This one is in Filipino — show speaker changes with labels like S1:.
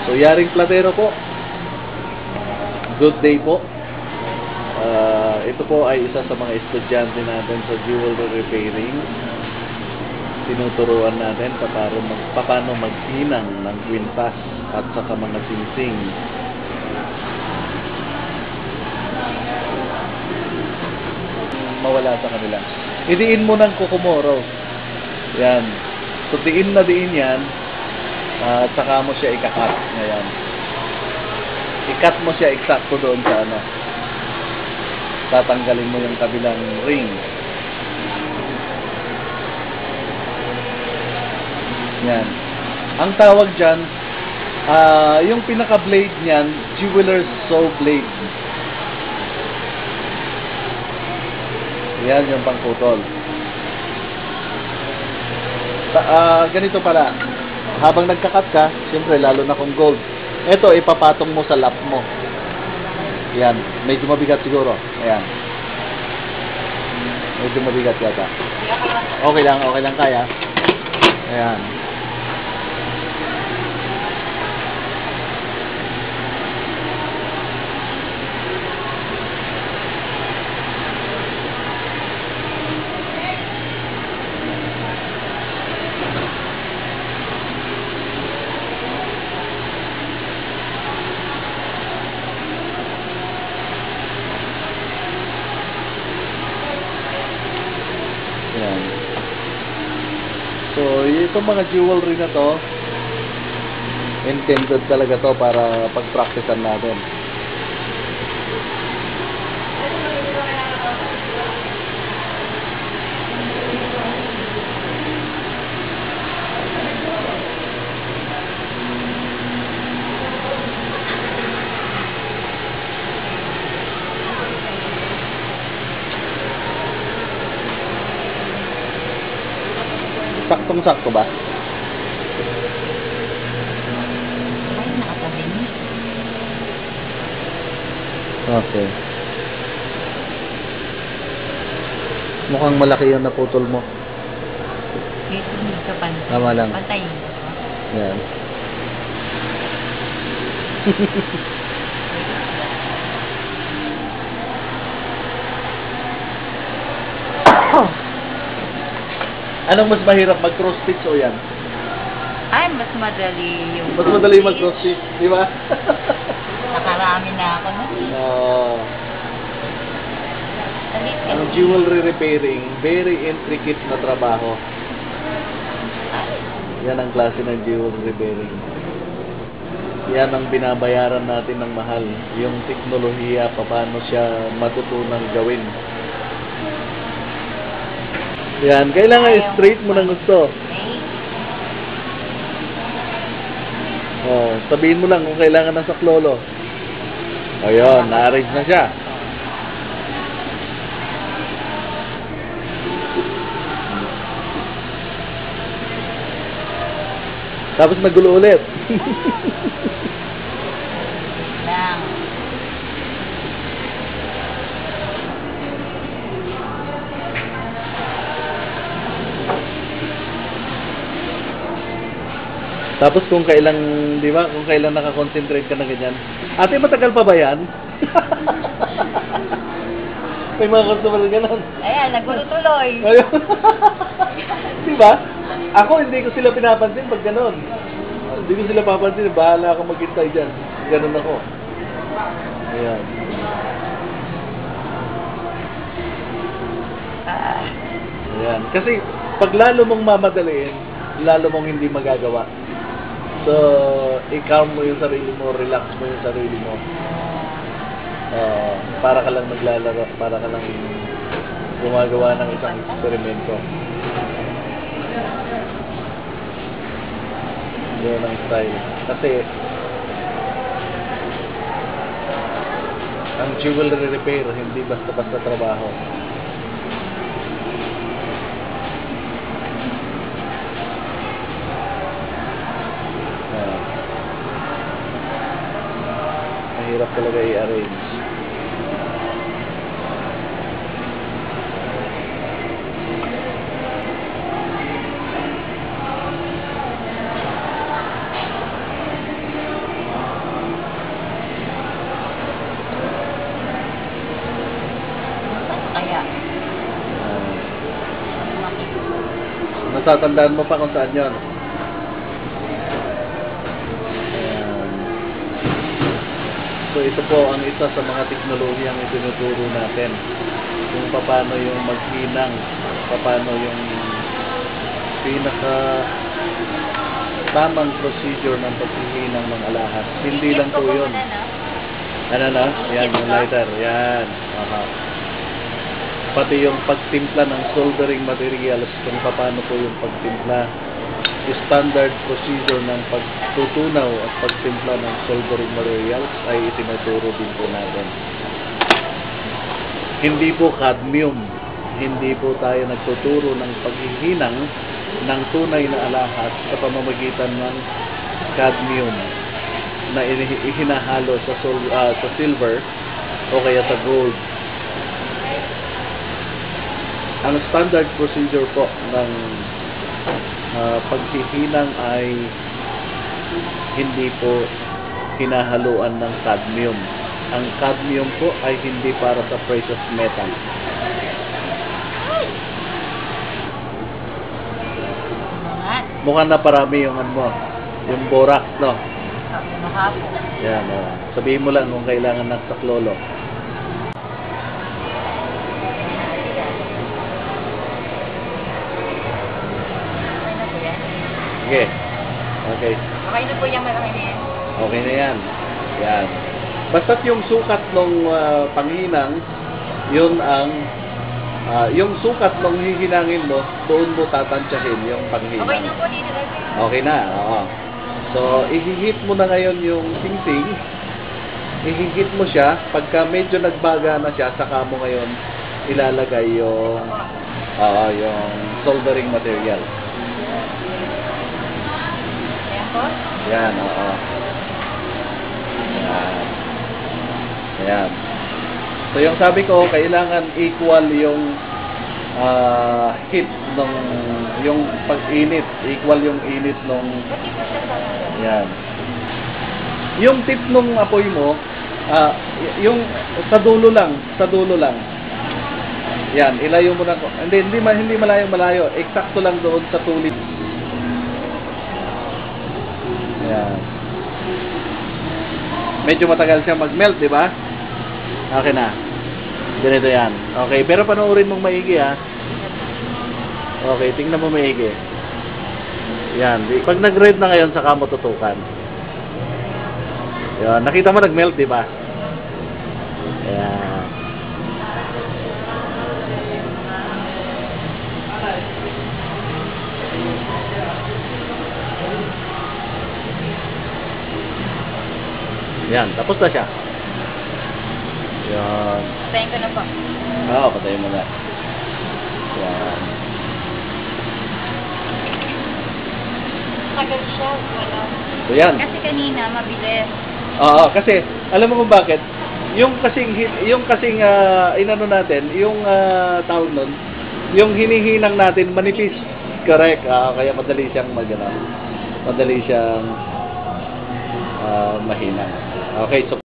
S1: So, Yaring Platero po. Good day po. Ito po ay isa sa mga estudyante natin sa jewelry repairing. Tinuturuan natin paano maghinang ng kwintas at saka mga singsing. Mawala sa kanila. Idiin mo ng kuko mo, Rose. Yan. So, diin na diin yan. At saka mo siya ikakat. Ngayon. I-cut mo siya eksakto doon sa ano. Tatanggalin mo yung kabilang ring. Yan. Ang tawag dyan, yung pinaka-blade niyan, jeweler's saw blade. Yan yung pangputol. Ganito pala. Habang nagkakat ka, siyempre lalo na kung gold, ito ipapatong mo sa lap mo. Yan. Medyo mabigat siguro. Ayan. Medyo mabigat yata. Okay lang kaya. Ayan. Yan. So, itong mga jewelry na to, intended talaga to para pag-practicean natin. Saktong-sakto ba?
S2: Ay, nakatabi niya.
S1: Okay. Mukhang malaki yung naputol mo.
S2: Ito, hindi ka pantay.
S1: Tama lang.
S2: Pantay.
S1: Yan. Anong mas mahirap, mag-cross stitch o yan?
S2: Ay, mas madali yung...
S1: Mas madali mag-cross stitch, di ba?
S2: Nakarami na ako na.
S1: Ang jewelry repairing, very intricate na trabaho. Yan ang klase ng jewelry repairing. Yan ang binabayaran natin ng mahal. Yung teknolohiya, paano siya matutunang gawin. Yan, kailangan straight mo ng gusto. Oh, sabihin mo lang kung kailangan ng saklolo. Ayun, na-arrange na siya. Tapos nagulo ulit.
S2: Lang.
S1: Tapos kung kailan, di ba, kung kailan nakakonsentrate ka na ganyan. Ate, matagal pa ba yan? May mga customer na gano'n.
S2: Ayan, nagulo tuloy.
S1: Ayun. Di ba? Ako, hindi ko sila pinapansin pag gano'n. Hindi ko sila papansin. Bahala ako maghintay dyan. Gano'n ako. Ayan. Ayan. Kasi, pag lalo mong mamadaliin, lalo mong hindi magagawa. So, i-calm mo yung sarili mo, relax mo yung sarili mo. Para ka lang naglalaro, para ka lang gumagawa ng isang eksperimento. Yun ang style. Kasi, ang jewelry repair, hindi basta-basta trabaho. Mahirap talaga i-arrange. Natatandaan mo pa kung saan yun. Ayan. So ito po ang isa sa mga teknolohiyang itinuturo natin. Kung paano yung maghinang, paano yung pinaka tamang procedure ng paghihinang ng alahas. Hindi lang po yun. Ano na? Yan, yung lighter. Yan. Aha. Pati yung pagtimpla ng soldering materials, kung paano po yung pagtimpla. Standard procedure ng pagtutunaw at pagtimpla ng soldering materials ay itinuturo din po natin. Hindi po cadmium. Hindi po tayo nagtuturo ng paghihinang ng tunay na alahas sa pamamagitan ng cadmium na ihinahalo sa silver o kaya sa gold. Ang standard procedure po ng paghihinang ay hindi po hinahaluan ng cadmium. Ang cadmium po ay hindi para sa precious metal. Mukhang na parami yung yung borax, no? Yan, sabihin mo lang kung kailangan ng saklolo. Okay. Okay.
S2: Okay na po yung malaki na yan.
S1: Okay na yan. Yan. Basta't yung sukat ng panghinang, yun ang yung sukat ng hihinangin mo, doon mo tatansyahin yung panghinang.
S2: Okay na po dito.
S1: Okay na, oo. So, ihihit mo na ngayon yung sing-sing. Ihihit mo siya. Pagka medyo nagbaga na siya, saka mo ngayon ilalagay yung yung soldering material.
S2: Ayan po.
S1: Yan, oo. Yan. Ayan. So, yung sabi ko, kailangan equal yung heat nung yung pag-init. Equal yung init nung yan. Yung tip nung apoy mo, yung sa dulo lang. Yan, ilayo mo na. Hindi malayo. Eksakto lang doon sa tulig. Yan. Medyo matagal siya mag-melt, di ba? Okay na. Ganito yan. Okay, pero panoorin mong maigi, ha. Okay, tingnan mo maigi. Yan. Pag nag-red na ngayon, saka mo tutukan. Yan. Nakita mo nag-melt, di ba? Yan. Yan, tapos na siya. Yan.
S2: Patayin ko na po.
S1: Oo, patayin mo na. Yan.
S2: Tagal siya. Wala.
S1: So, yan.
S2: Kasi kanina, mabilis.
S1: Oo, kasi, alam mo kung bakit? Yung kasing inano natin, yung tawag nun, yung hinihinang natin, manipis. Correct. Kaya madali siyang madali siyang mahina. Okay, so